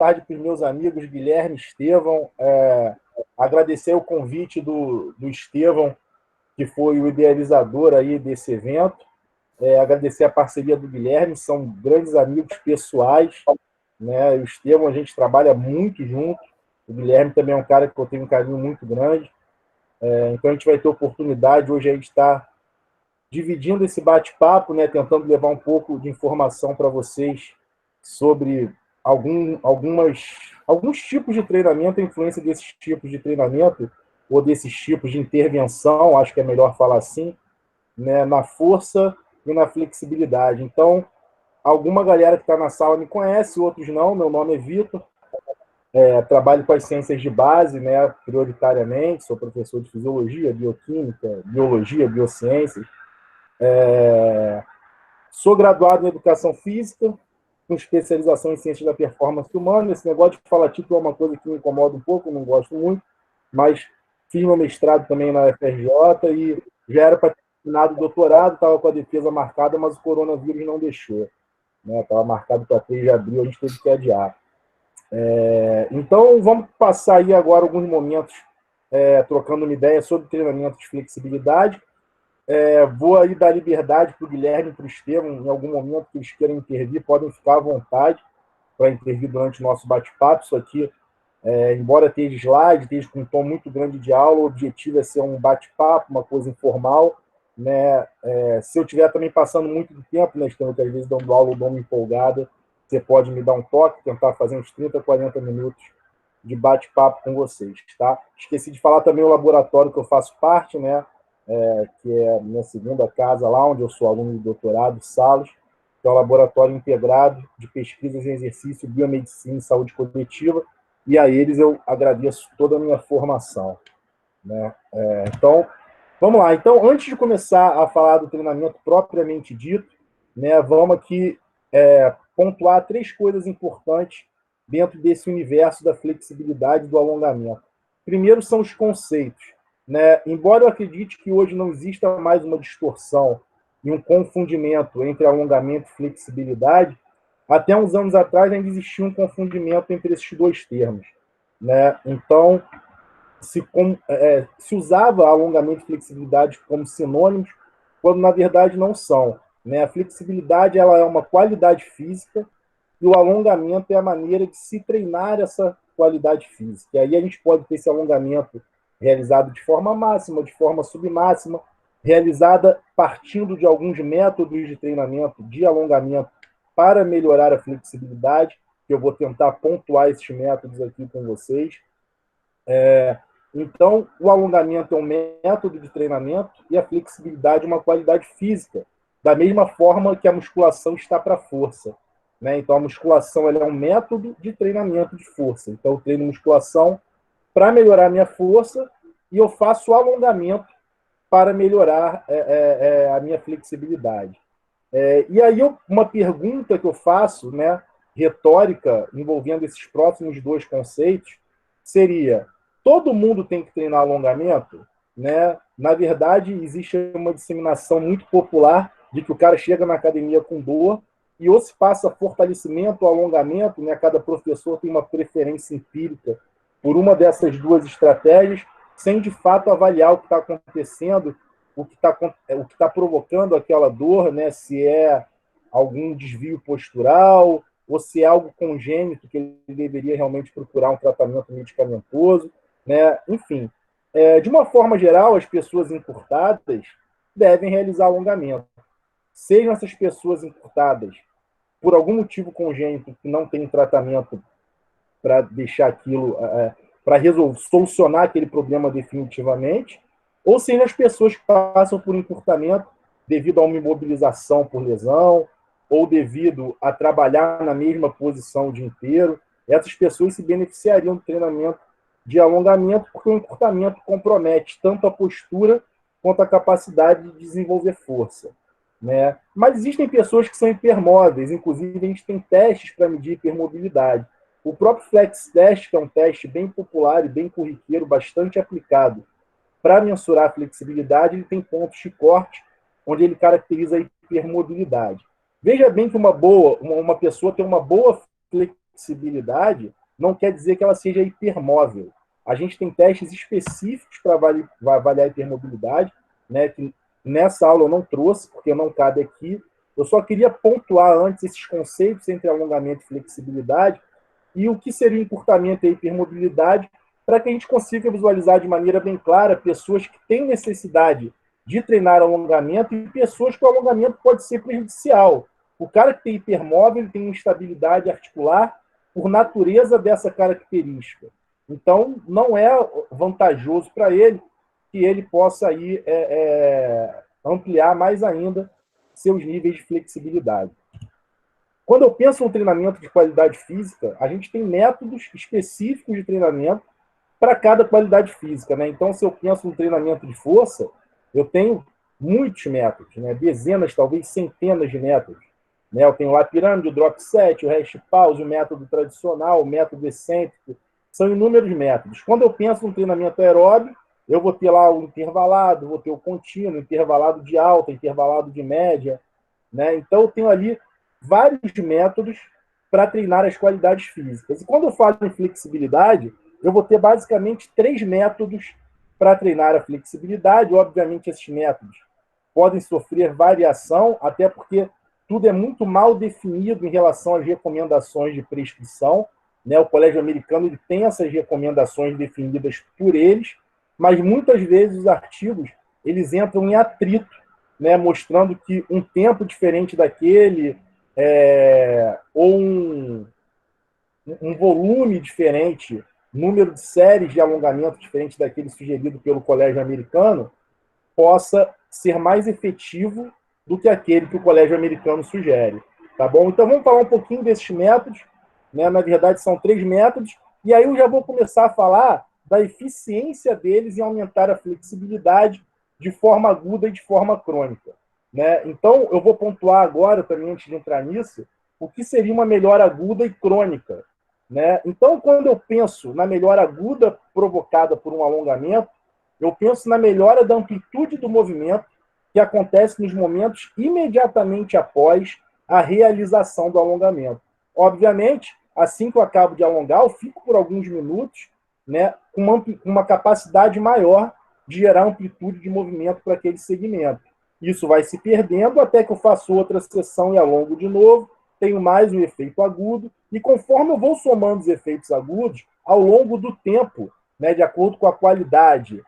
tarde para os meus amigos Guilherme e Estevão. Agradecer o convite do Estevão, que foi o idealizador aí desse evento. Agradecer a parceria do Guilherme, são grandes amigos pessoais, né? O Estevão, a gente trabalha muito junto. O Guilherme também é um cara que eu tenho um carinho muito grande. Então a gente vai ter oportunidade. Hoje a gente está dividindo esse bate-papo, né? Tentando levar um pouco de informação para vocês sobre alguns tipos de treinamento, a influência desses tipos de treinamento ou desses tipos de intervenção, acho que é melhor falar assim, né, na força e na flexibilidade. Então, alguma galera que está na sala me conhece, outros não. Meu nome é Vitor, trabalho com as ciências de base, né, prioritariamente, sou professor de fisiologia, bioquímica, biologia, biociências. Sou graduado em educação física, com especialização em ciências da performance humana. Esse negócio de falar título é uma coisa que me incomoda um pouco, não gosto muito, mas fiz meu mestrado também na UFRJ e já era para ter terminado o doutorado, estava com a defesa marcada, mas o coronavírus não deixou. Estava marcado para 3 de abril, a gente teve que adiar. Então, vamos passar aí agora alguns momentos trocando uma ideia sobre treinamento de flexibilidade. Vou aí dar liberdade para o Guilherme e para o Estevão, em algum momento que eles queiram intervir, podem ficar à vontade para intervir durante o nosso bate-papo. Isso aqui, embora esteja slide, esteja com um tom muito grande de aula, o objetivo é ser um bate-papo, uma coisa informal, né? Se eu estiver também passando muito do tempo, né, Estevão, que às vezes dando aula ou dando uma empolgada, você pode me dar um toque, tentar fazer uns 30, 40 minutos de bate-papo com vocês, tá? Esqueci de falar também o laboratório que eu faço parte, né? Que é a minha segunda casa lá, onde eu sou aluno de doutorado, Salos, que é um laboratório integrado de pesquisas em exercício, biomedicina e saúde coletiva, e a eles eu agradeço toda a minha formação, né? Então, vamos lá. Então, antes de começar a falar do treinamento propriamente dito, né, vamos aqui pontuar 3 coisas importantes dentro desse universo da flexibilidade e do alongamento. Primeiro são os conceitos. Né? Embora eu acredite que hoje não exista mais uma distorção e um confundimento entre alongamento e flexibilidade, até uns anos atrás ainda existia um confundimento entre esses 2 termos. Né? Então, se usava alongamento e flexibilidade como sinônimos, quando na verdade não são. Né? A flexibilidade ela é uma qualidade física e o alongamento é a maneira de se treinar essa qualidade física. E aí a gente pode ter esse alongamento realizado de forma máxima, de forma submáxima, realizada partindo de alguns métodos de treinamento de alongamento para melhorar a flexibilidade, que eu vou tentar pontuar esses métodos aqui com vocês. Então, o alongamento é um método de treinamento e a flexibilidade é uma qualidade física, da mesma forma que a musculação está para a força. Né? Então, a musculação ela é um método de treinamento de força. Então, eu treino musculação para melhorar a minha força e eu faço alongamento para melhorar a minha flexibilidade. E aí, uma pergunta que eu faço, né, retórica, envolvendo esses próximos 2 conceitos, seria: todo mundo tem que treinar alongamento? Né? Na verdade, existe uma disseminação muito popular de que o cara chega na academia com dor e ou se passa fortalecimento ou alongamento, né? Cada professor tem uma preferência empírica por uma dessas 2 estratégias, sem de fato avaliar o que está acontecendo, o que está provocando aquela dor, né? Se é algum desvio postural ou se é algo congênito que ele deveria realmente procurar um tratamento medicamentoso, né? Enfim, de uma forma geral, as pessoas encurtadas devem realizar alongamento. Sejam essas pessoas encurtadas por algum motivo congênito que não tem tratamento para deixar aquilo, para solucionar aquele problema definitivamente, ou seja, as pessoas que passam por encurtamento devido a uma imobilização por lesão, ou devido a trabalhar na mesma posição o dia inteiro, essas pessoas se beneficiariam do treinamento de alongamento, porque o encurtamento compromete tanto a postura quanto a capacidade de desenvolver força. Né? Mas existem pessoas que são hipermóveis, inclusive a gente tem testes para medir hipermobilidade. O próprio Flex Test, que é um teste bem popular e bem corriqueiro, bastante aplicado para mensurar a flexibilidade, ele tem pontos de corte onde ele caracteriza a hipermobilidade. Veja bem que uma pessoa tem uma boa flexibilidade não quer dizer que ela seja hipermóvel. A gente tem testes específicos para avaliar a hipermobilidade, né, que nessa aula eu não trouxe, porque não cabe aqui. Eu só queria pontuar antes esses conceitos entre alongamento e flexibilidade e o que seria encurtamento e hipermobilidade, para que a gente consiga visualizar de maneira bem clara pessoas que têm necessidade de treinar alongamento e pessoas que o alongamento pode ser prejudicial. O cara que tem hipermóvel tem instabilidade articular por natureza dessa característica. Então, não é vantajoso para ele que ele possa aí, ampliar mais ainda seus níveis de flexibilidade. Quando eu penso no treinamento de qualidade física, a gente tem métodos específicos de treinamento para cada qualidade física, né? Então, se eu penso no treinamento de força, eu tenho muitos métodos, né? Dezenas, talvez centenas de métodos. Né? Eu tenho lá a pirâmide, o drop set, o rest pause, o método tradicional, o método excêntrico. São inúmeros métodos. Quando eu penso no treinamento aeróbio, eu vou ter lá o intervalado, vou ter o contínuo, intervalado de alta, intervalado de média. Né? Então, eu tenho ali vários métodos para treinar as qualidades físicas. E quando eu falo em flexibilidade, eu vou ter basicamente 3 métodos para treinar a flexibilidade. Obviamente, esses métodos podem sofrer variação, até porque tudo é muito mal definido em relação às recomendações de prescrição. Né? O Colégio Americano ele tem essas recomendações definidas por eles, mas muitas vezes os artigos eles entram em atrito, né? Mostrando que um tempo diferente daquele, ou um volume diferente, número de séries de alongamento diferente daquele sugerido pelo Colégio Americano, possa ser mais efetivo do que aquele que o Colégio Americano sugere. Tá bom? Então vamos falar um pouquinho desses métodos. Né? Na verdade, são 3 métodos, e aí eu já vou começar a falar da eficiência deles em aumentar a flexibilidade de forma aguda e de forma crônica. Né? Então, eu vou pontuar agora, também antes de entrar nisso, o que seria uma melhora aguda e crônica. Né? Então, quando eu penso na melhora aguda provocada por um alongamento, eu penso na melhora da amplitude do movimento que acontece nos momentos imediatamente após a realização do alongamento. Obviamente, assim que eu acabo de alongar, eu fico por alguns minutos, né, com uma capacidade maior de gerar amplitude de movimento para aquele segmento. Isso vai se perdendo até que eu faço outra sessão e alongo de novo, tenho mais um efeito agudo, e conforme eu vou somando os efeitos agudos, ao longo do tempo, né, de acordo com a qualidade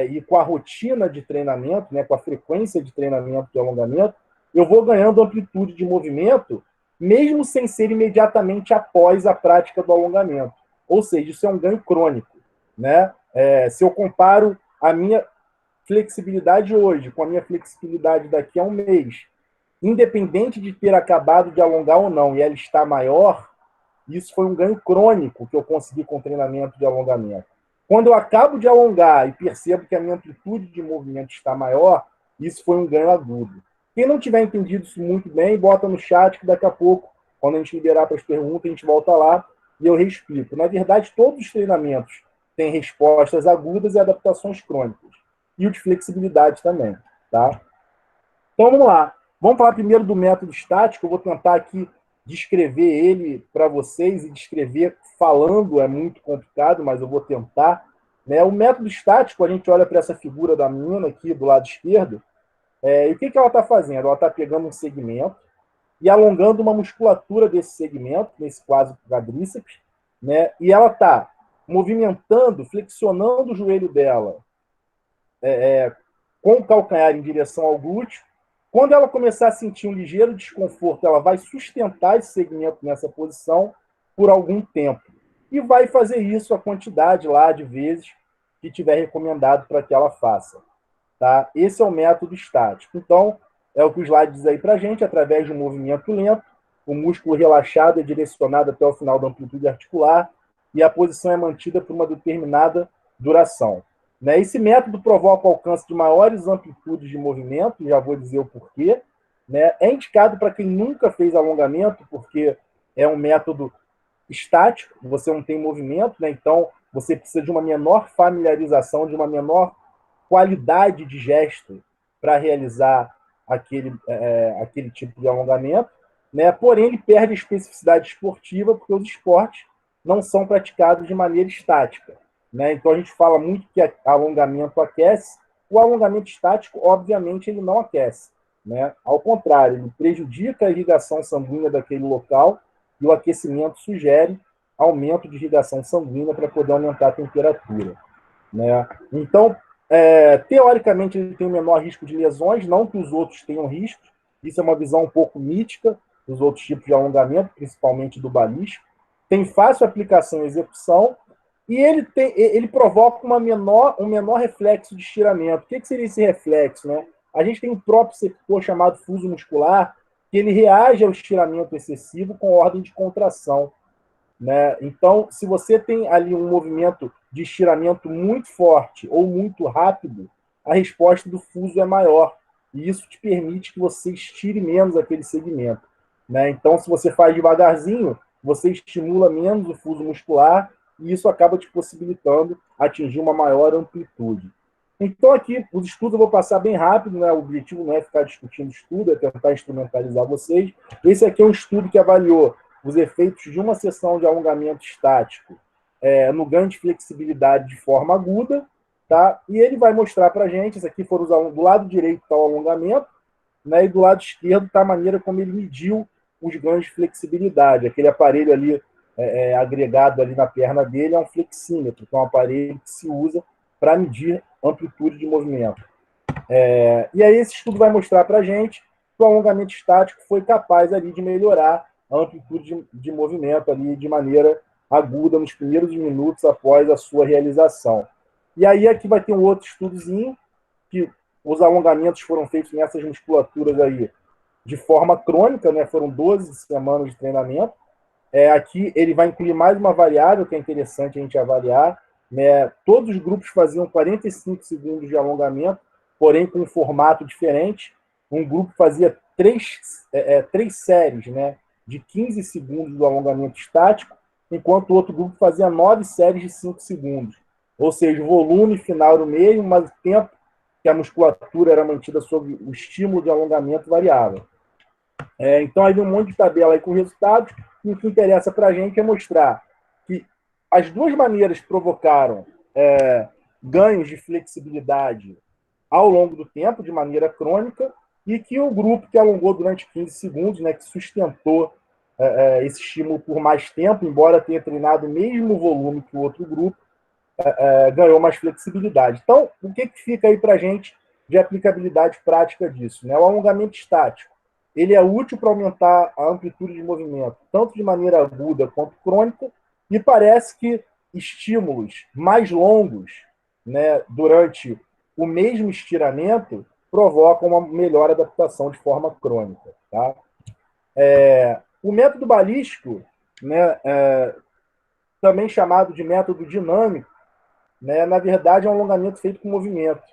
e com a rotina de treinamento, né, com a frequência de treinamento de alongamento, eu vou ganhando amplitude de movimento, mesmo sem ser imediatamente após a prática do alongamento. Ou seja, isso é um ganho crônico. Né? Se eu comparo a minha flexibilidade hoje com a minha flexibilidade daqui a um mês, independente de ter acabado de alongar ou não, e ela está maior, isso foi um ganho crônico que eu consegui com o treinamento de alongamento. Quando eu acabo de alongar e percebo que a minha amplitude de movimento está maior, isso foi um ganho agudo. Quem não tiver entendido isso muito bem, bota no chat que daqui a pouco, quando a gente liberar para as perguntas, a gente volta lá e eu reexplico. Na verdade, todos os treinamentos têm respostas agudas e adaptações crônicas. E o de flexibilidade também. Tá? Então, vamos lá. Vamos falar primeiro do método estático. Eu vou tentar aqui descrever ele para vocês, e descrever falando é muito complicado, mas eu vou tentar. Né? O método estático, a gente olha para essa figura da menina aqui do lado esquerdo, e o que ela está fazendo? Ela está pegando um segmento e alongando uma musculatura desse segmento, nesse caso quadríceps, né? E ela está movimentando, flexionando o joelho dela com o calcanhar em direção ao glúteo. Quando ela começar a sentir um ligeiro desconforto, ela vai sustentar esse segmento nessa posição por algum tempo. E vai fazer isso a quantidade lá de vezes que tiver recomendado para que ela faça. Tá? Esse é o método estático. Então, é o que o slide diz aí para a gente, através de um movimento lento, o músculo relaxado é direcionado até o final da amplitude articular e a posição é mantida por uma determinada duração. Né? Esse método provoca o alcance de maiores amplitudes de movimento, já vou dizer o porquê. Né? É indicado para quem nunca fez alongamento, porque é um método estático, você não tem movimento, né? Então você precisa de uma menor familiarização, de uma menor qualidade de gesto para realizar aquele tipo de alongamento. né? Porém, ele perde a especificidade esportiva porque os esportes não são praticados de maneira estática, né? Então, a gente fala muito que alongamento aquece. O alongamento estático, obviamente, ele não aquece, né? Ao contrário, ele prejudica a irrigação sanguínea daquele local e o aquecimento sugere aumento de irrigação sanguínea para poder aumentar a temperatura, né? Então, teoricamente, ele tem o menor risco de lesões, não que os outros tenham risco. Isso é uma visão um pouco mítica dos outros tipos de alongamento, principalmente do balístico. Tem fácil aplicação e execução, e ele provoca um menor reflexo de estiramento. O que seria esse reflexo, né? A gente tem um próprio receptor chamado fuso muscular, que ele reage ao estiramento excessivo com ordem de contração, né? Então, se você tem ali um movimento de estiramento muito forte ou muito rápido, a resposta do fuso é maior. E isso te permite que você estire menos aquele segmento, né? Então, se você faz devagarzinho, você estimula menos o fuso muscular e isso acaba te possibilitando atingir uma maior amplitude. Então, aqui, os estudos eu vou passar bem rápido, né? O objetivo não é ficar discutindo estudo, é tentar instrumentalizar vocês. Esse aqui é um estudo que avaliou os efeitos de uma sessão de alongamento estático no ganho de flexibilidade de forma aguda, tá? E ele vai mostrar para a gente, isso aqui foram do lado direito está o alongamento, né? E do lado esquerdo está a maneira como ele mediu os ganhos de flexibilidade. Aquele aparelho ali agregado ali na perna dele é um flexímetro, que é um aparelho que se usa para medir amplitude de movimento. E aí esse estudo vai mostrar para a gente que o alongamento estático foi capaz ali de melhorar a amplitude de movimento ali de maneira aguda nos primeiros minutos após a sua realização. E aí aqui vai ter um outro estudozinho que os alongamentos foram feitos nessas musculaturas aí de forma crônica, né? Foram 12 semanas de treinamento. Aqui ele vai incluir mais uma variável que é interessante a gente avaliar, né? Todos os grupos faziam 45 segundos de alongamento, porém com um formato diferente. Um grupo fazia três séries, né, de 15 segundos do alongamento estático, enquanto o outro grupo fazia 9 séries de 5 segundos. Ou seja, o volume final era o mesmo, mas o tempo que a musculatura era mantida sob o estímulo de alongamento variava. Então, aí vem um monte de tabela aí com resultados, e o que interessa para a gente é mostrar que as duas maneiras provocaram ganhos de flexibilidade ao longo do tempo, de maneira crônica, e que o grupo que alongou durante 15 segundos, né, que sustentou esse estímulo por mais tempo, embora tenha treinado o mesmo volume que o outro grupo, ganhou mais flexibilidade. Então, o que fica aí para a gente de aplicabilidade prática disso, né? O alongamento estático, ele é útil para aumentar a amplitude de movimento, tanto de maneira aguda quanto crônica, e parece que estímulos mais longos, né, durante o mesmo estiramento provocam uma melhor adaptação de forma crônica. Tá? O método balístico, né, também chamado de método dinâmico, né, na verdade é um alongamento feito com movimento.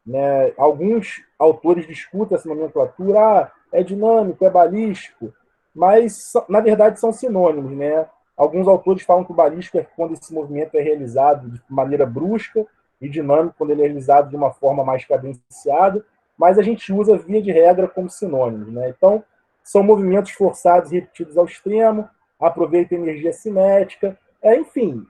Né? Alguns autores discutem essa nomenclatura, é dinâmico, é balístico, mas na verdade são sinônimos. Né? Alguns autores falam que o balístico é quando esse movimento é realizado de maneira brusca e dinâmico quando ele é realizado de uma forma mais cadenciada, mas a gente usa via de regra como sinônimos. Né? Então, são movimentos forçados e repetidos ao extremo, aproveita energia cinética, enfim.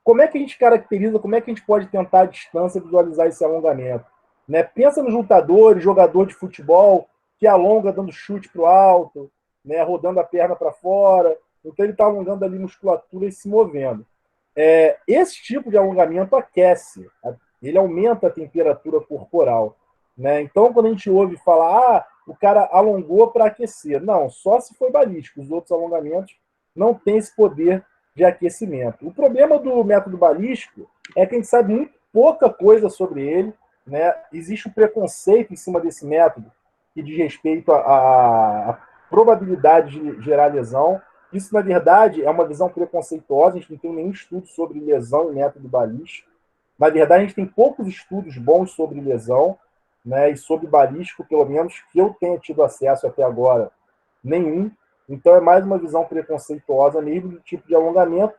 Como é que a gente caracteriza, como é que a gente pode tentar à distância visualizar esse alongamento? Né? Pensa nos lutadores, jogador de futebol, que alonga dando chute para o alto, né? Rodando a perna para fora. Então ele está alongando ali musculatura e se movendo. Esse tipo de alongamento aquece, ele aumenta a temperatura corporal. Né? Então, quando a gente ouve falar, o cara alongou para aquecer. Não, só se foi balístico. Os outros alongamentos não têm esse poder de aquecimento. O problema do método balístico é que a gente sabe muito pouca coisa sobre ele. Né? Existe um preconceito em cima desse método que diz respeito à probabilidade de gerar lesão. Isso, na verdade, é uma visão preconceituosa. A gente não tem nenhum estudo sobre lesão em método balístico. Na verdade, a gente tem poucos estudos bons sobre lesão, né, e sobre balístico, pelo menos que eu tenha tido acesso até agora, nenhum. Então, é mais uma visão preconceituosa mesmo do tipo de alongamento,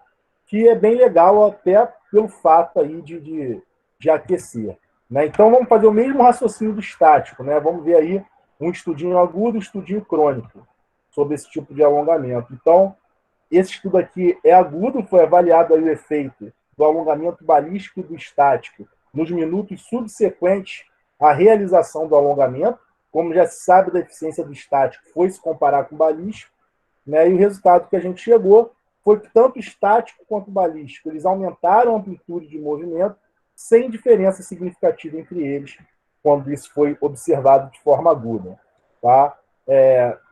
que é bem legal até pelo fato aí de aquecer. Né? Então, vamos fazer o mesmo raciocínio do estático. Né? Vamos ver aí um estudinho agudo e um estudinho crônico. sobre esse tipo de alongamento. Então, esse estudo aqui é agudo, foi avaliado aí o efeito do alongamento balístico e do estático nos minutos subsequentes à realização do alongamento. Como já se sabe da eficiência do estático, foi se comparar com o balístico, né? E o resultado que a gente chegou foi que tanto o estático quanto o balístico, eles aumentaram a amplitude de movimento sem diferença significativa entre eles, quando isso foi observado de forma aguda. Tá?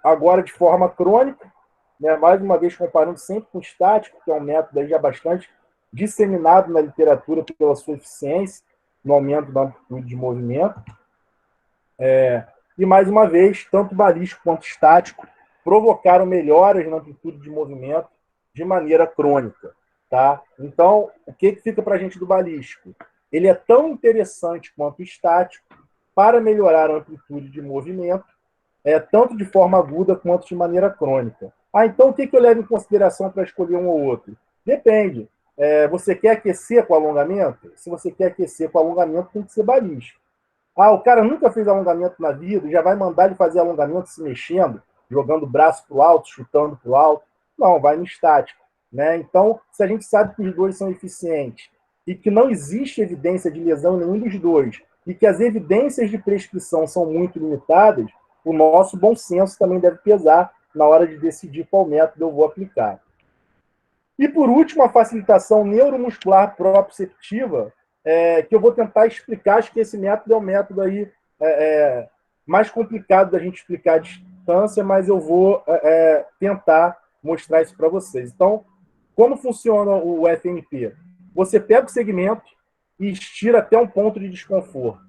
Agora, de forma crônica, né, mais uma vez comparando sempre com o estático, que é um método aí já bastante disseminado na literatura pela sua eficiência no aumento da amplitude de movimento. E, mais uma vez, tanto balístico quanto estático provocaram melhoras na amplitude de movimento de maneira crônica. Tá? Então, o que fica para a gente do balístico? Ele é tão interessante quanto o estático para melhorar a amplitude de movimento, tanto de forma aguda quanto de maneira crônica. Então o que eu levo em consideração para escolher um ou outro? Depende. Você quer aquecer com alongamento? Se você quer aquecer com alongamento, tem que ser balístico. O cara nunca fez alongamento na vida e já vai mandar ele fazer alongamento se mexendo, jogando o braço para o alto, chutando para o alto. Não, vai no estático. Né? Então, se a gente sabe que os dois são eficientes e que não existe evidência de lesão em nenhum dos dois, e que as evidências de prescrição são muito limitadas, o nosso bom senso também deve pesar na hora de decidir qual método eu vou aplicar. E, por último, a facilitação neuromuscular proprioceptiva, que eu vou tentar explicar. Acho que esse método é um método aí, mais complicado da gente explicar à distância, mas eu vou tentar mostrar isso para vocês. Então, como funciona o FNP? Você pega o segmento e estira até um ponto de desconforto.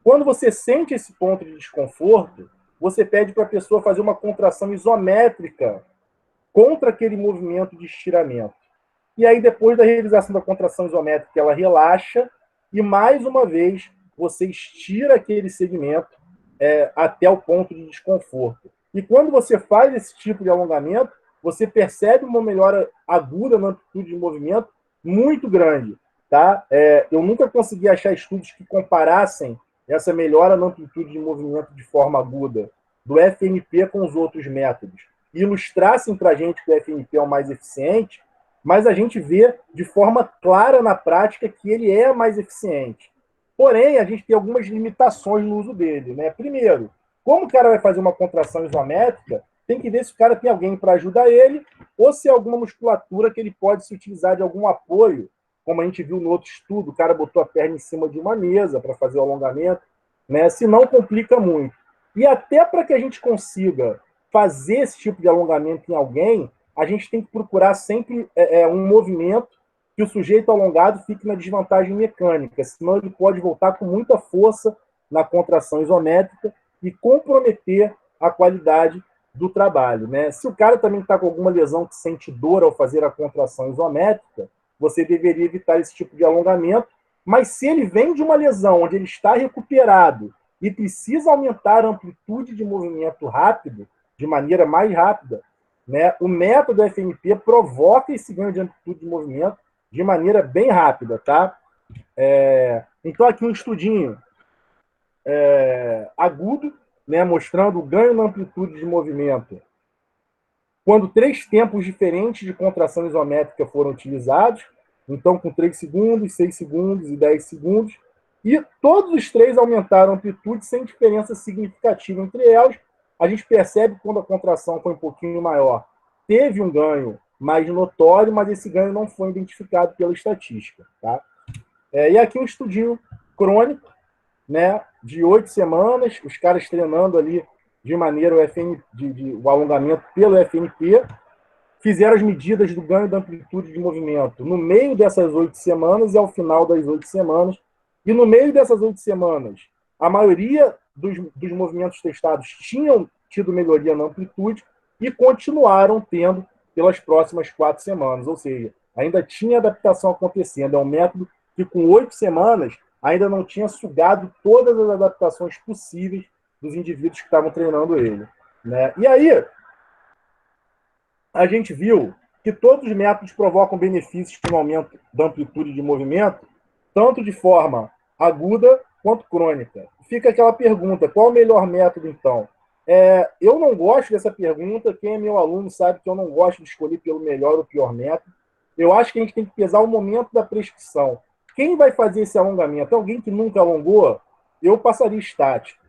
Quando você sente esse ponto de desconforto, você pede para a pessoa fazer uma contração isométrica contra aquele movimento de estiramento. E aí, depois da realização da contração isométrica, ela relaxa e, mais uma vez, você estira aquele segmento até o ponto de desconforto. E quando você faz esse tipo de alongamento, você percebe uma melhora aguda na amplitude de movimento muito grande. Tá? Eu nunca consegui achar estudos que comparassem essa melhora na amplitude de movimento de forma aguda do FNP com os outros métodos e ilustrassem para a gente que o FNP é o mais eficiente, mas a gente vê de forma clara na prática que ele é mais eficiente. Porém, a gente tem algumas limitações no uso dele. Né? Primeiro, como o cara vai fazer uma contração isométrica, tem que ver se o cara tem alguém para ajudar ele ou se é alguma musculatura que ele pode se utilizar de algum apoio, como a gente viu no outro estudo, o cara botou a perna em cima de uma mesa para fazer o alongamento, né? Senão complica muito. E até para que a gente consiga fazer esse tipo de alongamento em alguém, a gente tem que procurar sempre um movimento que o sujeito alongado fique na desvantagem mecânica, senão ele pode voltar com muita força na contração isométrica e comprometer a qualidade do trabalho. Né? Se o cara também está com alguma lesão que sente dor ao fazer a contração isométrica, você deveria evitar esse tipo de alongamento, mas se ele vem de uma lesão onde ele está recuperado e precisa aumentar a amplitude de movimento rápido, de maneira mais rápida, né, o método FNP provoca esse ganho de amplitude de movimento de maneira bem rápida. Tá? Então, aqui um estudinho agudo, né, mostrando o ganho na amplitude de movimento quando 3 tempos diferentes de contração isométrica foram utilizados, então com 3 segundos, 6 segundos e 10 segundos, e todos os 3 aumentaram a amplitude sem diferença significativa entre elas. A gente percebe que quando a contração foi um pouquinho maior, teve um ganho mais notório, mas esse ganho não foi identificado pela estatística. Tá? E aqui um estudinho crônico, né, de 8 semanas, os caras treinando ali de maneira o alongamento pelo FNP, fizeram as medidas do ganho da amplitude de movimento no meio dessas 8 semanas e ao final das 8 semanas. E no meio dessas 8 semanas, a maioria dos movimentos testados tinham tido melhoria na amplitude e continuaram tendo pelas próximas 4 semanas. Ou seja, ainda tinha adaptação acontecendo. É um método que, com 8 semanas, ainda não tinha sugado todas as adaptações possíveis dos indivíduos que estavam treinando ele. Né? E aí, a gente viu que todos os métodos provocam benefícios no aumento da amplitude de movimento, tanto de forma aguda quanto crônica. Fica aquela pergunta, qual o melhor método, então? Eu não gosto dessa pergunta. Quem é meu aluno sabe que eu não gosto de escolher pelo melhor ou pior método. Eu acho que a gente tem que pesar o momento da prescrição. Quem vai fazer esse alongamento? Alguém que nunca alongou? Eu passaria estático.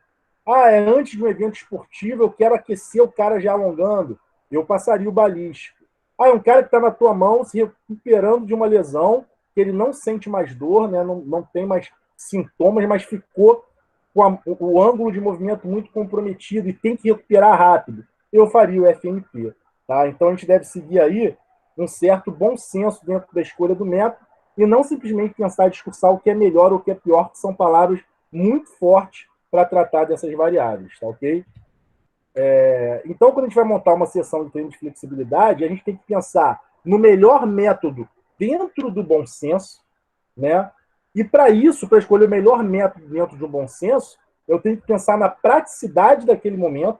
Ah, é antes de um evento esportivo, eu quero aquecer o cara já alongando. Eu passaria o balístico. Ah, é um cara que está na tua mão se recuperando de uma lesão, que ele não sente mais dor, né? Não tem mais sintomas, mas ficou com o ângulo de movimento muito comprometido e tem que recuperar rápido. Eu faria o FNP. Tá? Então a gente deve seguir aí um certo bom senso dentro da escolha do método e não simplesmente pensar em discursar o que é melhor ou o que é pior, que são palavras muito fortes para tratar dessas variáveis, tá ok? Então, quando a gente vai montar uma sessão de treino de flexibilidade, a gente tem que pensar no melhor método dentro do bom senso, né? E para isso, para escolher o melhor método dentro de um bom senso, eu tenho que pensar na praticidade daquele momento,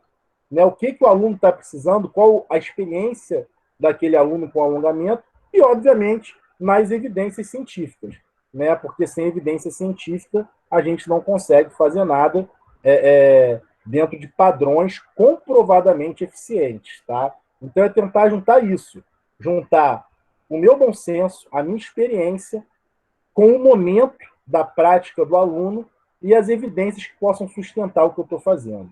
né? O que o aluno está precisando, qual a experiência daquele aluno com alongamento e, obviamente, nas evidências científicas, né? Porque sem evidência científica a gente não consegue fazer nada dentro de padrões comprovadamente eficientes, tá? Então é tentar juntar isso, juntar o meu bom senso, a minha experiência com o momento da prática do aluno e as evidências que possam sustentar o que eu estou fazendo.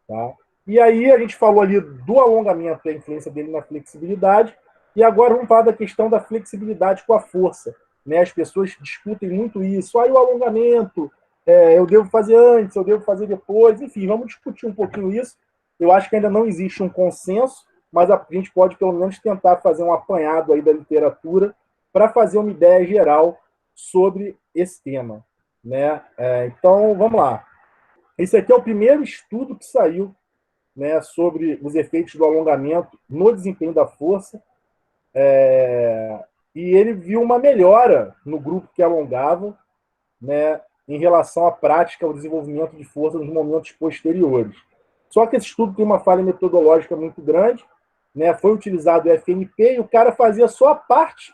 Tá? E aí a gente falou ali do alongamento, a influência dele na flexibilidade, e agora vamos falar da questão da flexibilidade com a força. Né? As pessoas discutem muito isso. Aí o alongamento, eu devo fazer antes, eu devo fazer depois, enfim, vamos discutir um pouquinho isso. Eu acho que ainda não existe um consenso, mas a gente pode pelo menos tentar fazer um apanhado aí da literatura para fazer uma ideia geral sobre esse tema. Né? Então, vamos lá. Esse aqui é o primeiro estudo que saiu, né, sobre os efeitos do alongamento no desempenho da força. E ele viu uma melhora no grupo que alongava, né, em relação à prática, ao desenvolvimento de força nos momentos posteriores. Só que esse estudo tem uma falha metodológica muito grande, né? Foi utilizado o FNP e o cara fazia só a parte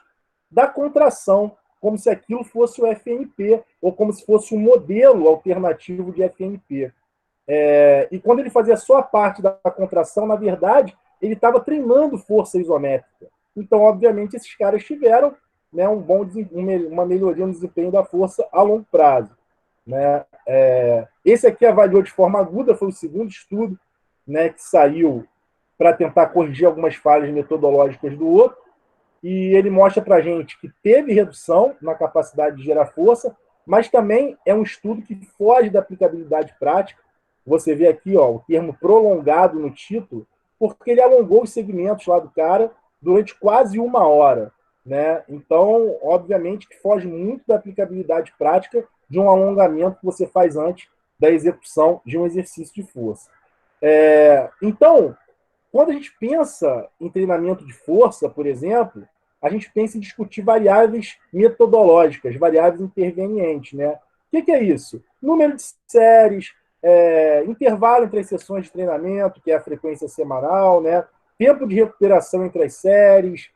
da contração, como se aquilo fosse o FNP, ou como se fosse um modelo alternativo de FNP. E quando ele fazia só a parte da contração, na verdade, ele estava treinando força isométrica. Então, obviamente, esses caras tiveram, né, uma melhoria no desempenho da força a longo prazo. Né? Esse aqui avaliou de forma aguda, foi o segundo estudo, né, que saiu para tentar corrigir algumas falhas metodológicas do outro, e ele mostra para a gente que teve redução na capacidade de gerar força, mas também é um estudo que foge da aplicabilidade prática. Você vê aqui o termo prolongado no título, porque ele alongou os segmentos lá do cara durante quase 1 hora. Né? Então, obviamente, que foge muito da aplicabilidade prática de um alongamento que você faz antes da execução de um exercício de força. Então, quando a gente pensa em treinamento de força, por exemplo, a gente pensa em discutir variáveis metodológicas, variáveis intervenientes. Né? O que é isso? Número de séries, intervalo entre as sessões de treinamento, que é a frequência semanal, né? Tempo de recuperação entre as séries,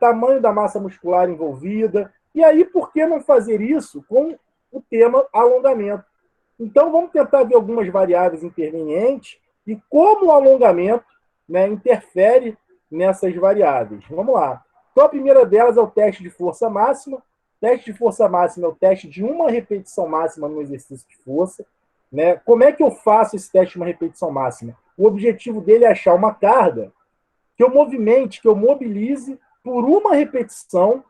tamanho da massa muscular envolvida. E aí, por que não fazer isso com o tema alongamento? Então, vamos tentar ver algumas variáveis intervenientes e como o alongamento, né, interfere nessas variáveis. Vamos lá. Então, a primeira delas é o teste de força máxima. O teste de força máxima é o teste de uma repetição máxima no exercício de força. Né? Como é que eu faço esse teste de uma repetição máxima? O objetivo dele é achar uma carga que eu movimente, que eu mobilize por uma repetição,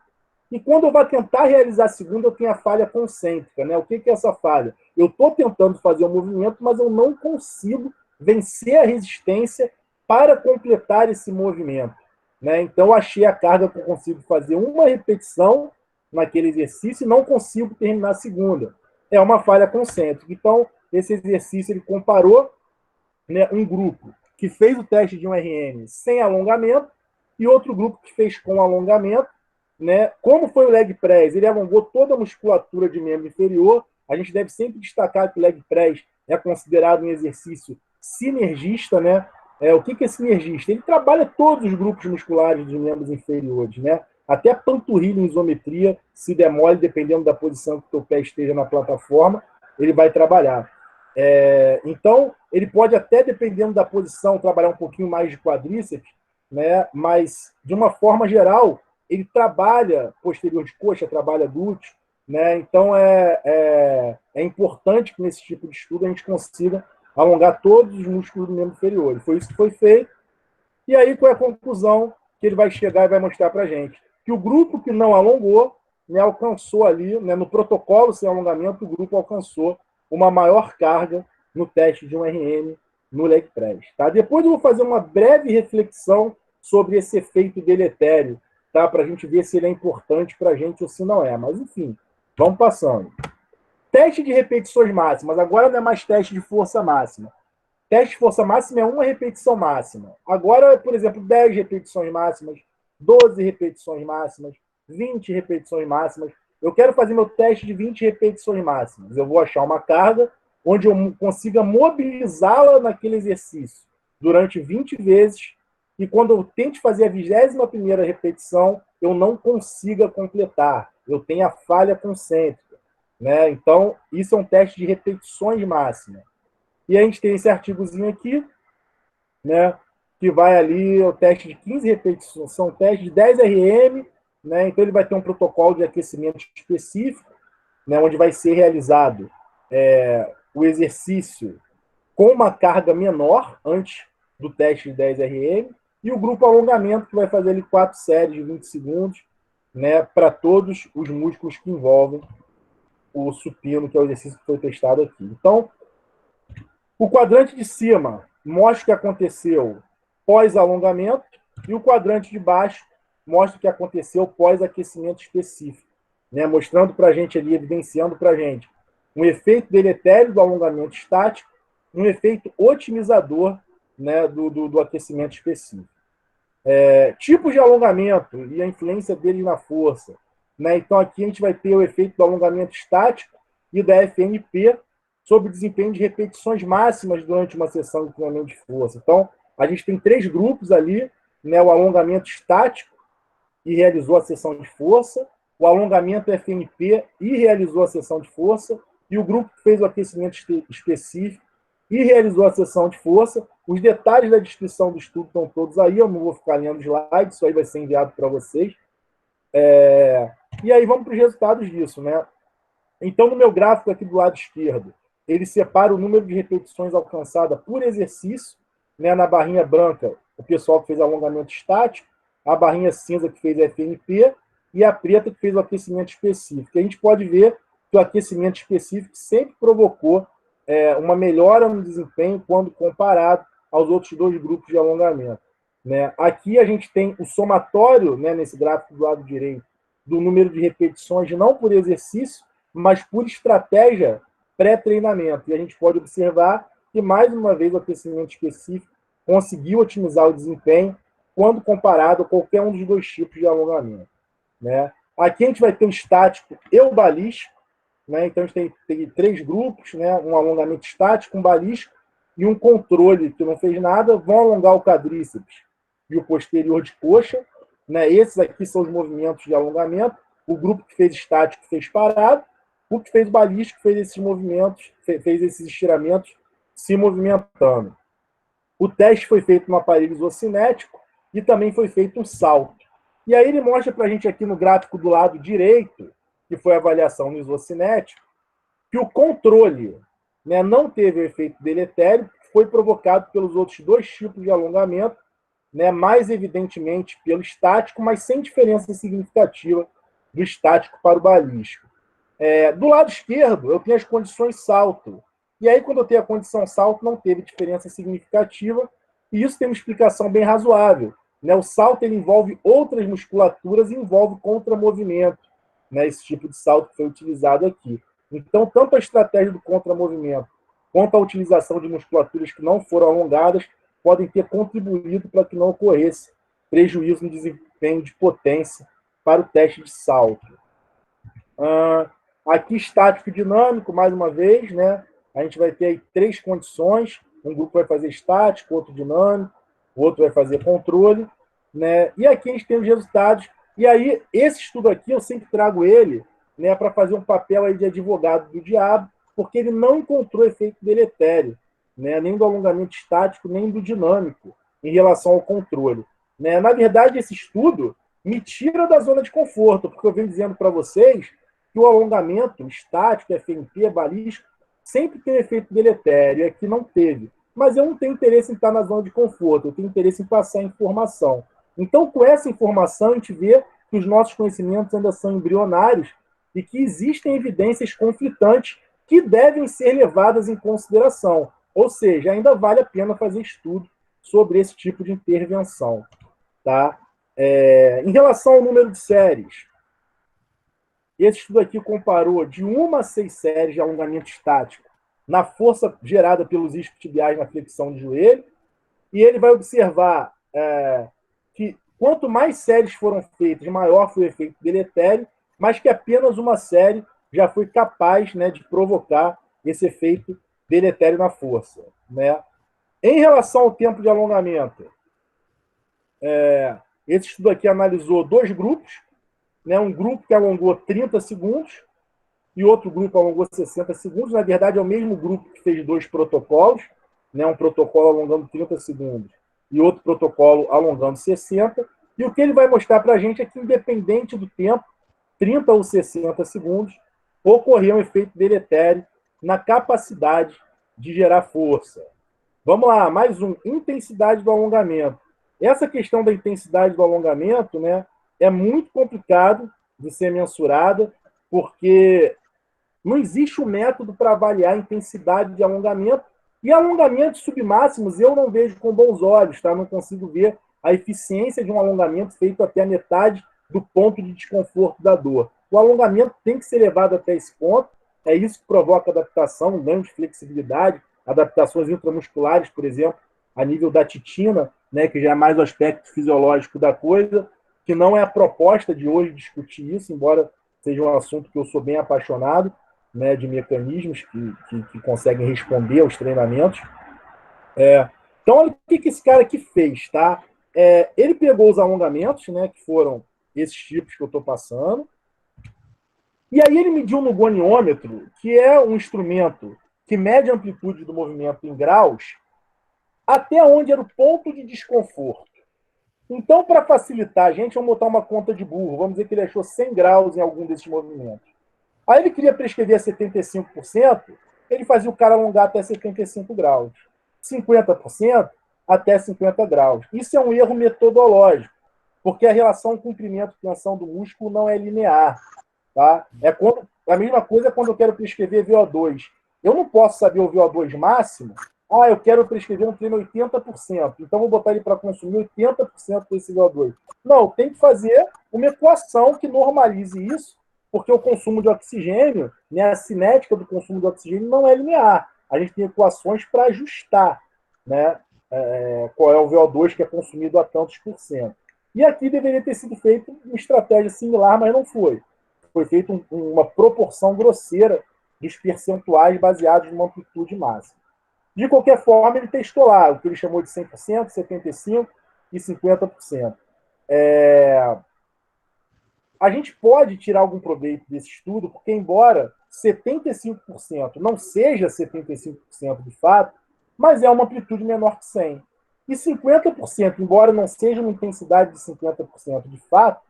e quando eu vou tentar realizar a segunda, eu tenho a falha concêntrica. Né? O que é essa falha? Eu estou tentando fazer um movimento, mas eu não consigo vencer a resistência para completar esse movimento. Né? Então, eu achei a carga que eu consigo fazer uma repetição naquele exercício e não consigo terminar a segunda. É uma falha concêntrica. Então, esse exercício ele comparou, né, um grupo que fez o teste de um RM sem alongamento e outro grupo que fez com alongamento. Né? Como foi o leg press? Ele alongou toda a musculatura de membro inferior. A gente deve sempre destacar que o leg press é considerado um exercício sinergista. Né? O que é sinergista? Ele trabalha todos os grupos musculares de membros inferiores. Né? Até a panturrilha em isometria, se der mole, dependendo da posição que o teu pé esteja na plataforma, ele vai trabalhar. Então, ele pode até, dependendo da posição, trabalhar um pouquinho mais de quadríceps, né? Mas, de uma forma geral, ele trabalha posterior de coxa, trabalha glúteo, né? Então, é importante que nesse tipo de estudo a gente consiga alongar todos os músculos do membro inferior. E foi isso que foi feito. E aí, qual é a conclusão que ele vai chegar e vai mostrar para a gente? Que o grupo que não alongou, né, alcançou ali, né, no protocolo sem alongamento, o grupo alcançou uma maior carga no teste de um RM no leg press. Tá? Depois eu vou fazer uma breve reflexão sobre esse efeito deletério, tá? Para a gente ver se ele é importante para a gente ou se não é. Mas, enfim, vamos passando. Teste de repetições máximas. Agora não é mais teste de força máxima. Teste de força máxima é uma repetição máxima. Agora, por exemplo, 10 repetições máximas, 12 repetições máximas, 20 repetições máximas. Eu quero fazer meu teste de 20 repetições máximas. Eu vou achar uma carga onde eu consiga mobilizá-la naquele exercício durante 20 vezes e quando eu tente fazer a 21ª repetição, eu não consiga completar. Eu tenho a falha concêntrica. Né? Então, isso é um teste de repetições máximas. E a gente tem esse artigozinho aqui, né, que vai ali, o teste de 15 repetições, são testes de 10 RM, né, então ele vai ter um protocolo de aquecimento específico, né, onde vai ser realizado o exercício com uma carga menor, antes do teste de 10 RM, e o grupo alongamento, que vai fazer ali 4 séries de 20 segundos, né, para todos os músculos que envolvem o supino, que é o exercício que foi testado aqui. Então, o quadrante de cima mostra o que aconteceu pós-alongamento e o quadrante de baixo mostra o que aconteceu pós-aquecimento específico, né? Mostrando para a gente ali, evidenciando para a gente um efeito deletério do alongamento estático, um efeito otimizador, né, do aquecimento específico. Tipos de alongamento e a influência dele na força. Né? Então, aqui a gente vai ter o efeito do alongamento estático e da FNP, sobre o desempenho de repetições máximas durante uma sessão de treinamento de força. Então, a gente tem 3 grupos ali, né? O alongamento estático e realizou a sessão de força, o alongamento FNP e realizou a sessão de força, e o grupo que fez o aquecimento específico e realizou a sessão de força. Os detalhes da descrição do estudo estão todos aí, eu não vou ficar lendo slide, isso aí vai ser enviado para vocês. E aí vamos para os resultados disso, né? Então, no meu gráfico aqui do lado esquerdo, ele separa o número de repetições alcançadas por exercício, né? Na barrinha branca, o pessoal que fez alongamento estático, a barrinha cinza que fez FNP e a preta que fez o aquecimento específico. A gente pode ver que o aquecimento específico sempre provocou uma melhora no desempenho quando comparado aos outros 2 grupos de alongamento. Né? Aqui a gente tem o somatório, né, nesse gráfico do lado direito, do número de repetições, não por exercício, mas por estratégia pré-treinamento. E a gente pode observar que, mais uma vez, o aquecimento específico conseguiu otimizar o desempenho quando comparado a qualquer um dos 2 tipos de alongamento. Né? Aqui a gente vai ter o estático e o balístico. Né? Então, a gente tem 3 grupos, né? Um alongamento estático, um balístico e um controle que não fez nada, vão alongar o quadríceps e o posterior de coxa. Né? Esses aqui são os movimentos de alongamento. O grupo que fez estático fez parado. O que fez balístico fez esses movimentos, fez esses estiramentos se movimentando. O teste foi feito no aparelho isocinético e também foi feito um salto. E aí ele mostra para a gente aqui no gráfico do lado direito, que foi a avaliação no isocinético, que o controle, né, não teve o efeito deletério, que foi provocado pelos outros 2 tipos de alongamento, né, mais evidentemente pelo estático, mas sem diferença significativa do estático para o balístico. Do lado esquerdo, eu tenho as condições salto. E aí, quando eu tenho a condição salto, não teve diferença significativa, e isso tem uma explicação bem razoável. Né? O salto ele envolve outras musculaturas e envolve contramovimento, né? Esse tipo de salto que foi utilizado aqui. Então, tanto a estratégia do contramovimento quanto a utilização de musculaturas que não foram alongadas podem ter contribuído para que não ocorresse prejuízo no desempenho de potência para o teste de salto. Aqui, estático e dinâmico, mais uma vez, né? A gente vai ter aí 3 condições. Um grupo vai fazer estático, outro dinâmico, o outro vai fazer controle. Né? E aqui a gente tem os resultados. E aí, esse estudo aqui, eu sempre trago ele, né, para fazer um papel aí de advogado do diabo, porque ele não encontrou efeito deletério, né? Nem do alongamento estático, nem do dinâmico, em relação ao controle. Né? Na verdade, esse estudo me tira da zona de conforto, porque eu venho dizendo para vocês que o alongamento estático, FNP, balístico, sempre tem efeito deletério, e aqui não teve. Mas eu não tenho interesse em estar na zona de conforto, eu tenho interesse em passar informação. Então, com essa informação, a gente vê que os nossos conhecimentos ainda são embrionários e que existem evidências conflitantes que devem ser levadas em consideração. Ou seja, ainda vale a pena fazer estudo sobre esse tipo de intervenção. Tá? Em relação ao número de séries, esse estudo aqui comparou de 1 a 6 séries de alongamento estático na força gerada pelos isquiotibiais na flexão de joelho, e ele vai observar que quanto mais séries foram feitas, maior foi o efeito deletério, mas que apenas uma série já foi capaz, né, de provocar esse efeito deletério na força. Né? Em relação ao tempo de alongamento, esse estudo aqui analisou 2 grupos, né? Um grupo que alongou 30 segundos e outro grupo alongou 60 segundos. Na verdade, é o mesmo grupo que fez 2 protocolos, né? Um protocolo alongando 30 segundos e outro protocolo alongando 60. E o que ele vai mostrar para a gente é que, independente do tempo, 30 ou 60 segundos, ocorreu um efeito deletério na capacidade de gerar força. Vamos lá, mais um, intensidade do alongamento. Essa questão da intensidade do alongamento, né, é muito complicado de ser mensurada, porque não existe um método para avaliar a intensidade de alongamento, e alongamentos submáximos eu não vejo com bons olhos, tá? Não consigo ver a eficiência de um alongamento feito até a metade do ponto de desconforto da dor. O alongamento tem que ser levado até esse ponto, é isso que provoca adaptação, um ganho de flexibilidade, adaptações intramusculares, por exemplo, a nível da titina, né, que já é mais o aspecto fisiológico da coisa, que não é a proposta de hoje discutir isso, embora seja um assunto que eu sou bem apaixonado, né, de mecanismos que conseguem responder aos treinamentos. Então, olha o que esse cara aqui fez, tá? Ele pegou os alongamentos, né, que foram esses tipos que eu estou passando, e aí ele mediu no goniômetro, que é um instrumento que mede a amplitude do movimento em graus, até onde era o ponto de desconforto. Então, para facilitar a gente, vamos botar uma conta de burro. Vamos dizer que ele achou 100 graus em algum desses movimentos. Aí ele queria prescrever a 75%, ele fazia o cara alongar até 75 graus. 50% até 50 graus. Isso é um erro metodológico, porque a relação comprimento-tensão do músculo não é linear. Tá? A mesma coisa quando eu quero prescrever VO2. Eu não posso saber o VO2 máximo. Eu quero prescrever um treino 80%. Então, vou botar ele para consumir 80% desse VO2. Não, tem que fazer uma equação que normalize isso, porque o consumo de oxigênio, né, a cinética do consumo de oxigênio não é linear. A gente tem equações para ajustar, né, qual é o VO2 que é consumido a tantos por cento. E aqui deveria ter sido feita uma estratégia similar, mas não foi. Foi feita uma proporção grosseira dos percentuais baseados numa amplitude máxima. De qualquer forma, ele testou lá o que ele chamou de 100%, 75% e 50%. A gente pode tirar algum proveito desse estudo, porque embora 75% não seja 75% de fato, mas é uma amplitude menor que 100%. E 50%, embora não seja uma intensidade de 50% de fato,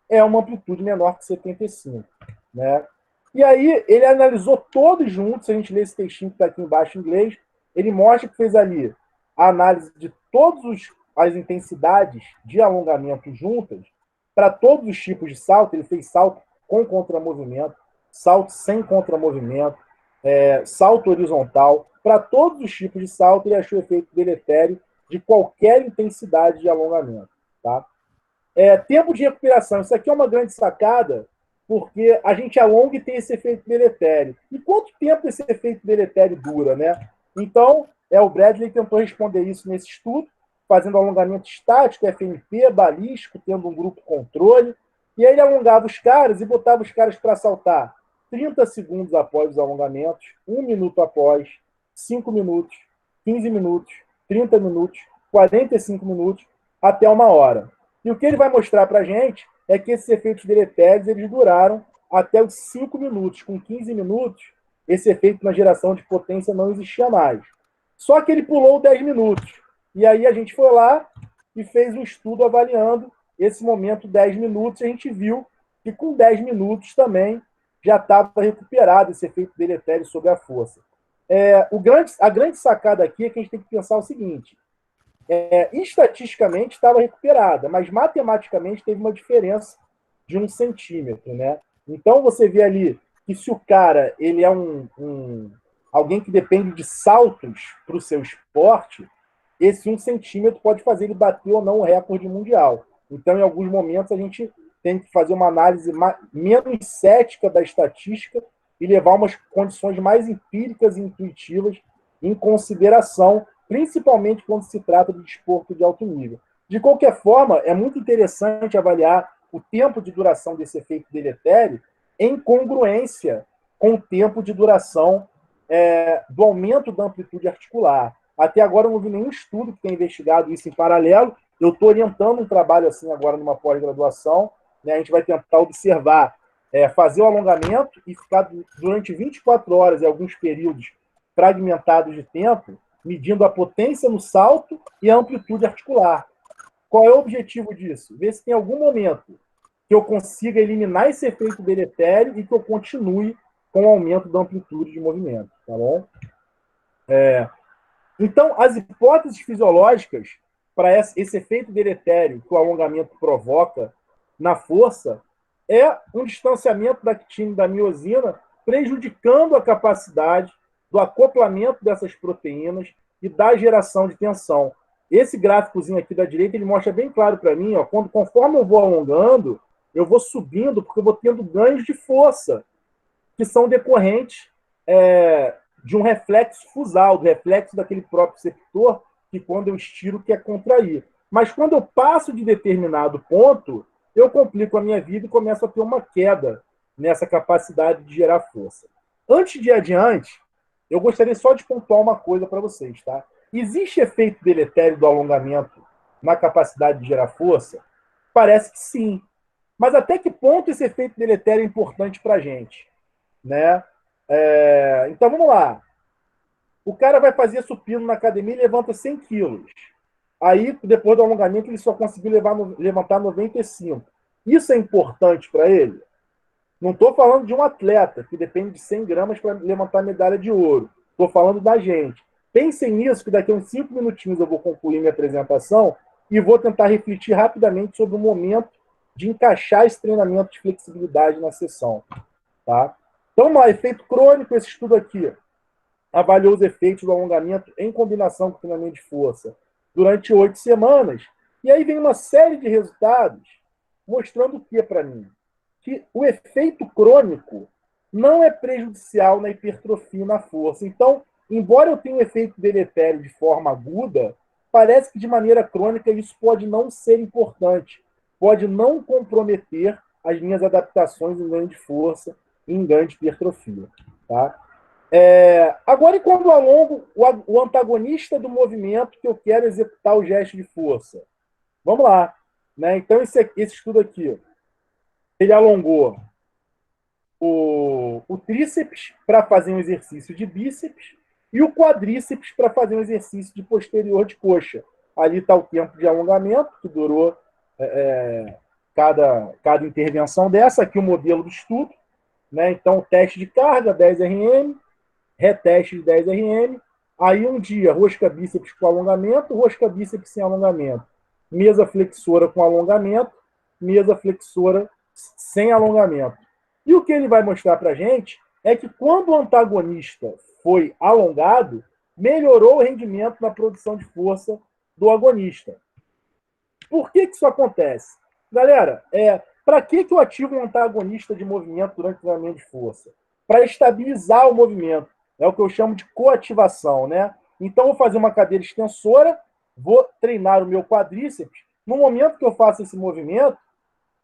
é uma amplitude menor que 75%. Né? E aí ele analisou todos juntos, se a gente lê esse textinho que está aqui embaixo em inglês, ele mostra que fez ali a análise de todas as intensidades de alongamento juntas, para todos os tipos de salto. Ele fez salto com contramovimento, salto sem contramovimento, salto horizontal. Para todos os tipos de salto, ele achou efeito deletério de qualquer intensidade de alongamento. Tá? Tempo de recuperação. Isso aqui é uma grande sacada, porque a gente alonga e tem esse efeito deletério. E quanto tempo esse efeito deletério dura, né? Então, o Bradley tentou responder isso nesse estudo, fazendo alongamento estático, FNP, balístico, tendo um grupo controle. E aí ele alongava os caras e botava os caras para saltar 30 segundos após os alongamentos, 1 minuto após, 5 minutos, 15 minutos, 30 minutos, 45 minutos, até 1 hora. E o que ele vai mostrar para a gente é que esses efeitos deletérios eles duraram até os 5 minutos. Com 15 minutos, esse efeito na geração de potência não existia mais. Só que ele pulou 10 minutos. E aí a gente foi lá e fez um estudo avaliando esse momento 10 minutos, e a gente viu que com 10 minutos também já estava recuperado esse efeito deletério sobre a força. A grande sacada aqui é que a gente tem que pensar o seguinte: estatisticamente estava recuperada, mas matematicamente teve uma diferença de 1 centímetro, né? Então você vê ali que se o cara ele é alguém que depende de saltos para o seu esporte, esse 1 centímetro pode fazer ele bater ou não o recorde mundial. Então, em alguns momentos, a gente tem que fazer uma análise menos cética da estatística e levar umas condições mais empíricas e intuitivas em consideração, principalmente quando se trata de desporto de alto nível. De qualquer forma, é muito interessante avaliar o tempo de duração desse efeito deletério em congruência com o tempo de duração do aumento da amplitude articular. Até agora eu não vi nenhum estudo que tenha investigado isso em paralelo. Eu estou orientando um trabalho assim agora numa pós-graduação. Né? A gente vai tentar observar, fazer o alongamento e ficar durante 24 horas, em alguns períodos fragmentados de tempo, medindo a potência no salto e a amplitude articular. Qual é o objetivo disso? Ver se tem algum momento que eu consiga eliminar esse efeito deletério e que eu continue com o aumento da amplitude de movimento. Tá bom? Então, as hipóteses fisiológicas para esse efeito deletério que o alongamento provoca na força é um distanciamento da actina e da miosina, prejudicando a capacidade do acoplamento dessas proteínas e da geração de tensão. Esse gráficozinho aqui da direita, ele mostra bem claro para mim, ó, conforme eu vou alongando, eu vou subindo, porque eu vou tendo ganhos de força, que são decorrentes de um reflexo fusal, do reflexo daquele próprio receptor, que quando eu estiro quer contrair. Mas quando eu passo de determinado ponto, eu complico a minha vida e começo a ter uma queda nessa capacidade de gerar força. Antes de ir adiante, eu gostaria só de pontuar uma coisa para vocês, tá? Existe efeito deletério do alongamento na capacidade de gerar força? Parece que sim. Mas até que ponto esse efeito deletério é importante para a gente? Né? Então, vamos lá. O cara vai fazer supino na academia e levanta 100 quilos. Aí, depois do alongamento, ele só conseguiu levantar 95. Isso é importante para ele? Não estou falando de um atleta que depende de 100 gramas para levantar medalha de ouro. Estou falando da gente. Pensem nisso, que daqui a uns 5 minutinhos eu vou concluir minha apresentação e vou tentar refletir rapidamente sobre o momento de encaixar esse treinamento de flexibilidade na sessão. Tá? Então, vamos lá, efeito crônico, esse estudo aqui avaliou os efeitos do alongamento em combinação com treinamento de força durante 8 semanas. E aí vem uma série de resultados mostrando o que para mim? Que o efeito crônico não é prejudicial na hipertrofia e na força. Então, embora eu tenha um efeito deletério de forma aguda, parece que de maneira crônica isso pode não ser importante, pode não comprometer as minhas adaptações em ganho de força e em ganho de hipertrofia. Tá? Agora, e quando eu alongo o antagonista do movimento que eu quero executar o gesto de força? Vamos lá. Né? Então, esse estudo aqui, ele alongou o tríceps para fazer um exercício de bíceps e o quadríceps para fazer um exercício de posterior de coxa. Ali está o tempo de alongamento, que durou cada intervenção dessa. Aqui o modelo do estudo. Né? Então, teste de carga, 10 RM, reteste de 10 RM. Aí, um dia, rosca bíceps com alongamento, rosca bíceps sem alongamento. Mesa flexora com alongamento, mesa flexora sem alongamento. E o que ele vai mostrar para a gente é que quando o antagonista foi alongado, melhorou o rendimento na produção de força do agonista. Por que isso acontece? Galera, para que eu ativo um antagonista de movimento durante o treinamento de força? Para estabilizar o movimento. É o que eu chamo de coativação, né? Então, eu vou fazer uma cadeira extensora, vou treinar o meu quadríceps. No momento que eu faço esse movimento,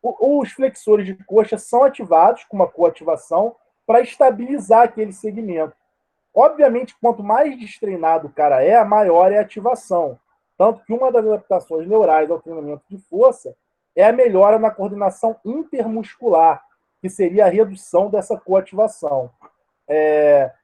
os flexores de coxa são ativados com uma coativação para estabilizar aquele segmento. Obviamente, quanto mais destreinado o cara maior é a ativação. Tanto que uma das adaptações neurais ao treinamento de força é a melhora na coordenação intermuscular, que seria a redução dessa coativação.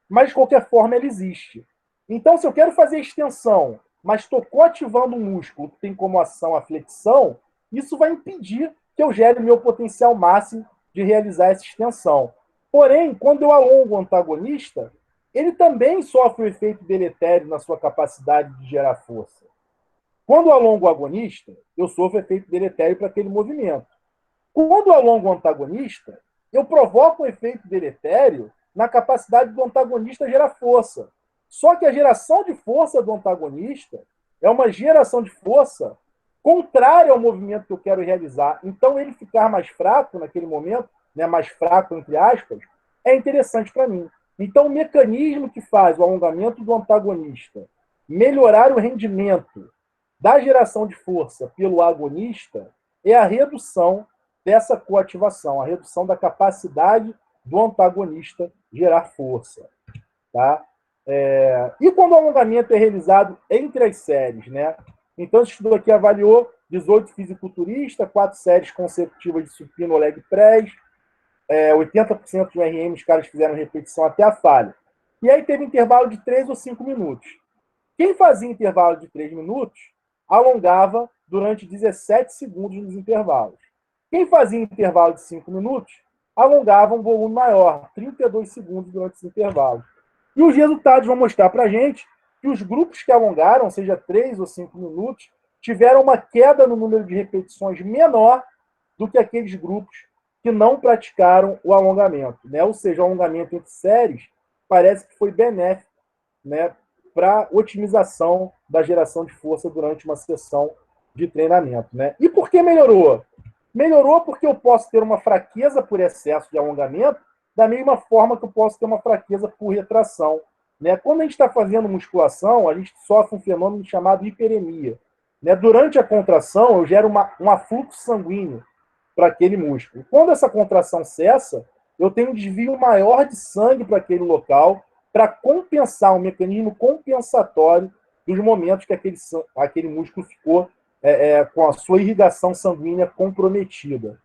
Mas, de qualquer forma, ela existe. Então, se eu quero fazer extensão, mas estou coativando um músculo que tem como ação a flexão, isso vai impedir que eu gere o meu potencial máximo de realizar essa extensão. Porém, quando eu alongo o antagonista, ele também sofre o efeito deletério na sua capacidade de gerar força. Quando eu alongo o agonista, eu sofro efeito deletério para aquele movimento. Quando eu alongo o antagonista, eu provoco um efeito deletério na capacidade do antagonista gerar força. Só que a geração de força do antagonista é uma geração de força contrária ao movimento que eu quero realizar. Então, ele ficar mais fraco naquele momento, né, mais fraco, entre aspas, é interessante para mim. Então, o mecanismo que faz o alongamento do antagonista melhorar o rendimento da geração de força pelo agonista é a redução dessa coativação, a redução da capacidade do antagonista gerar força. Tá? E quando o alongamento é realizado entre as séries, né? Então, esse estudo aqui avaliou 18 fisiculturistas, 4 séries consecutivas de supino leg press, 80% do RM, os caras fizeram repetição até a falha. E aí teve intervalo de 3 ou 5 minutos. Quem fazia intervalo de 3 minutos, alongava durante 17 segundos nos intervalos. Quem fazia intervalo de 5 minutos, alongava um volume maior, 32 segundos durante os intervalos. E os resultados vão mostrar para a gente que os grupos que alongaram, seja 3 ou 5 minutos, tiveram uma queda no número de repetições menor do que aqueles grupos que não praticaram o alongamento. Né? Ou seja, o alongamento entre séries parece que foi benéfico, né, para otimização da geração de força durante uma sessão de treinamento. Né? E por que melhorou? Melhorou porque eu posso ter uma fraqueza por excesso de alongamento, da mesma forma que eu posso ter uma fraqueza por retração. Né? Quando a gente está fazendo musculação, a gente sofre um fenômeno chamado hiperemia. Né? Durante a contração, eu gero um afluxo sanguíneo para aquele músculo. Quando essa contração cessa, eu tenho um desvio maior de sangue para aquele local, para compensar, um mecanismo compensatório dos momentos que aquele músculo ficou com a sua irrigação sanguínea comprometida.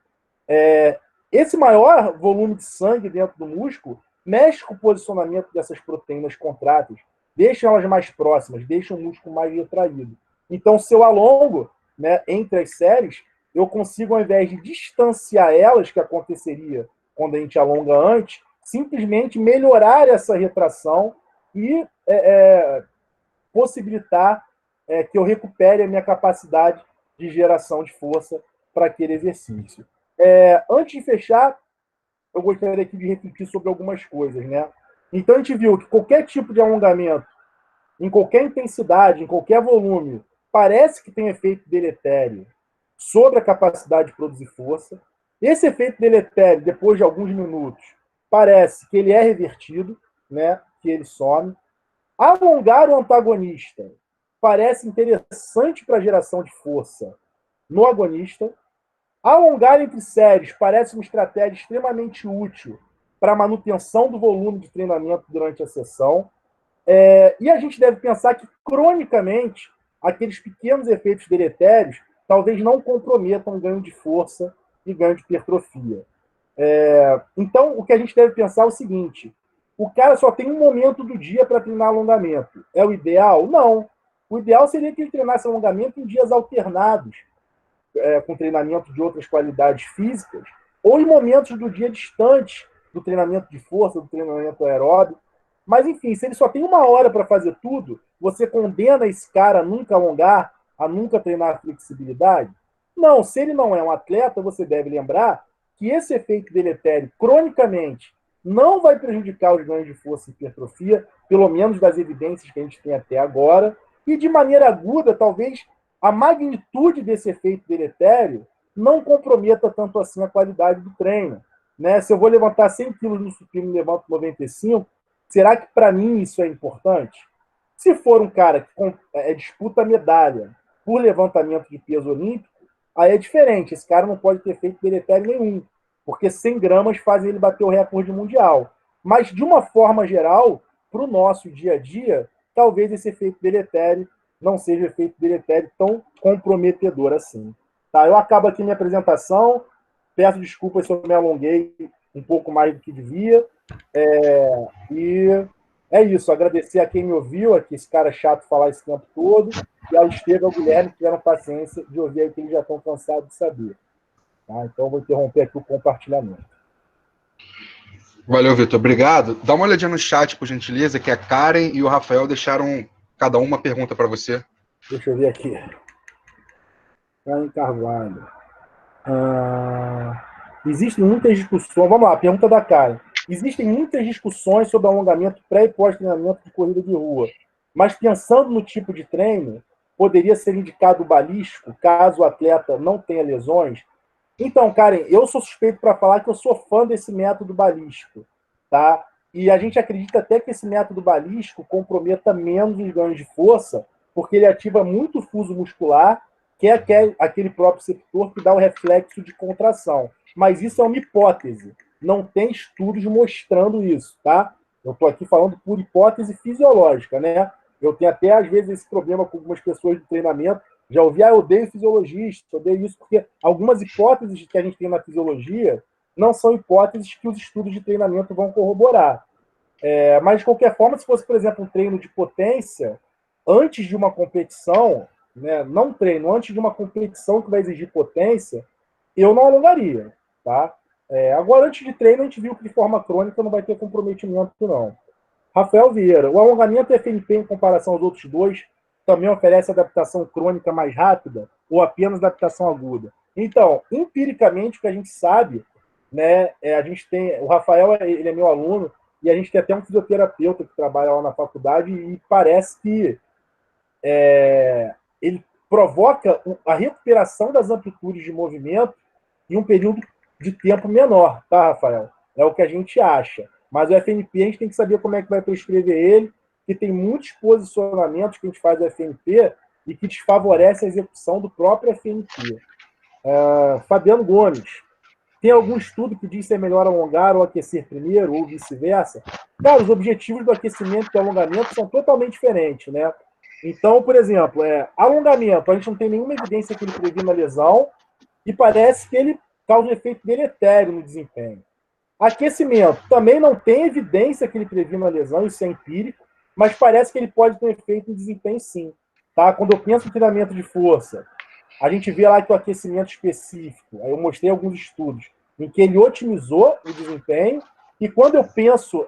Esse maior volume de sangue dentro do músculo mexe com o posicionamento dessas proteínas contráteis, deixa elas mais próximas, deixa o músculo mais retraído. Então, se eu alongo, né, entre as séries, eu consigo, ao invés de distanciar elas, que aconteceria quando a gente alonga antes, simplesmente melhorar essa retração e possibilitar que eu recupere a minha capacidade de geração de força para aquele exercício. Antes de fechar, eu gostaria aqui de refletir sobre algumas coisas. Né? Então, a gente viu que qualquer tipo de alongamento, em qualquer intensidade, em qualquer volume, parece que tem efeito deletério sobre a capacidade de produzir força. Esse efeito deletério, depois de alguns minutos, parece que ele é revertido, né? Que ele some. Alongar o antagonista parece interessante para a geração de força no agonista. Alongar entre séries parece uma estratégia extremamente útil para a manutenção do volume de treinamento durante a sessão. E a gente deve pensar que, cronicamente, aqueles pequenos efeitos deletérios talvez não comprometam o ganho de força e ganho de hipertrofia. Então, o que a gente deve pensar é o seguinte: o cara só tem um momento do dia para treinar alongamento. É o ideal? Não. O ideal seria que ele treinasse alongamento em dias alternados, com treinamento de outras qualidades físicas, ou em momentos do dia distantes do treinamento de força, do treinamento aeróbico. Mas, enfim, se ele só tem uma hora para fazer tudo, você condena esse cara a nunca alongar, a nunca treinar flexibilidade? Não, se ele não é um atleta, você deve lembrar que esse efeito deletério, cronicamente, não vai prejudicar os ganhos de força e hipertrofia, pelo menos das evidências que a gente tem até agora, e de maneira aguda, talvez a magnitude desse efeito deletério não comprometa tanto assim a qualidade do treino. Né? Se eu vou levantar 100 quilos no supino e levanto 95, será que para mim isso é importante? Se for um cara que disputa medalha por levantamento de peso olímpico, aí é diferente. Esse cara não pode ter feito deletério nenhum, porque 100 gramas fazem ele bater o recorde mundial. Mas, de uma forma geral, para o nosso dia a dia, talvez esse efeito deletério não seja efeito deletério tão comprometedor assim. Tá, eu acabo aqui minha apresentação. Peço desculpas se eu me alonguei um pouco mais do que devia. E é isso, agradecer a quem me ouviu, aqui esse cara chato falar esse tempo todo, e ao Estevam e ao Guilherme que tiveram paciência de ouvir o que eles já estão cansados de saber. Tá? Então, vou interromper aqui o compartilhamento. Valeu, Vitor. Obrigado. Dá uma olhadinha no chat, por gentileza, que a Karen e o Rafael deixaram cada uma pergunta para você. Deixa eu ver aqui. Karen Carvalho. Existem muitas discussões. Vamos lá, pergunta da Karen. Existem muitas discussões sobre alongamento pré e pós-treinamento de corrida de rua. Mas pensando no tipo de treino, poderia ser indicado o balístico, caso o atleta não tenha lesões? Então, Karen, eu sou suspeito para falar que eu sou fã desse método balístico, tá? E a gente acredita até que esse método balístico comprometa menos os ganhos de força, porque ele ativa muito o fuso muscular, que é aquele próprio receptor que dá o reflexo de contração. Mas isso é uma hipótese. Não tem estudos mostrando isso, tá? Eu estou aqui falando por hipótese fisiológica, né? Eu tenho até, às vezes, esse problema com algumas pessoas de treinamento. Já ouvi, eu odeio fisiologista, eu odeio isso, porque algumas hipóteses que a gente tem na fisiologia não são hipóteses que os estudos de treinamento vão corroborar. Mas, de qualquer forma, se fosse, por exemplo, um treino de potência, antes de uma competição, né, não treino, antes de uma competição que vai exigir potência, eu não alongaria, tá? Agora, antes de treino, a gente viu que de forma crônica não vai ter comprometimento, não. Rafael Vieira, o alongamento FNP em comparação aos outros dois também oferece adaptação crônica mais rápida ou apenas adaptação aguda? Então, empiricamente, o que a gente sabe, né, a gente tem, o Rafael, ele é meu aluno, e a gente tem até um fisioterapeuta que trabalha lá na faculdade e parece que ele provoca a recuperação das amplitudes de movimento em um período de tempo menor, tá, Rafael? É o que a gente acha. Mas o FNP a gente tem que saber como é que vai prescrever ele, que tem muitos posicionamentos que a gente faz do FNP e que desfavorece a execução do próprio FNP. Fabiano Gomes, tem algum estudo que diz se é melhor alongar ou aquecer primeiro, ou vice-versa? Cara, os objetivos do aquecimento e do alongamento são totalmente diferentes, né? Então, por exemplo, alongamento, a gente não tem nenhuma evidência que ele previna a lesão e parece que ele causa um efeito deletério no desempenho. Aquecimento, também não tem evidência que ele previna a lesão, isso é empírico, mas parece que ele pode ter um efeito no desempenho sim. Tá? Quando eu penso em treinamento de força, a gente vê lá que o aquecimento específico, aí eu mostrei alguns estudos, em que ele otimizou o desempenho, e quando eu penso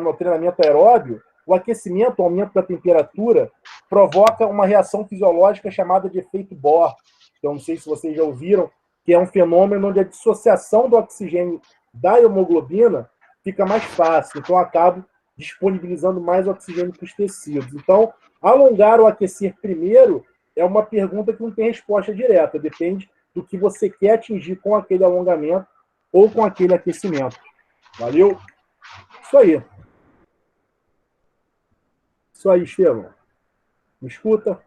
no treinamento aeróbio, o aquecimento, o aumento da temperatura, provoca uma reação fisiológica chamada de efeito Bohr. Então, não sei se vocês já ouviram, que é um fenômeno onde a dissociação do oxigênio da hemoglobina fica mais fácil. Então, eu acabo disponibilizando mais oxigênio para os tecidos. Então, alongar ou aquecer primeiro é uma pergunta que não tem resposta direta. Depende do que você quer atingir com aquele alongamento ou com aquele aquecimento. Valeu? Isso aí. Isso aí, Estevão. Me escuta?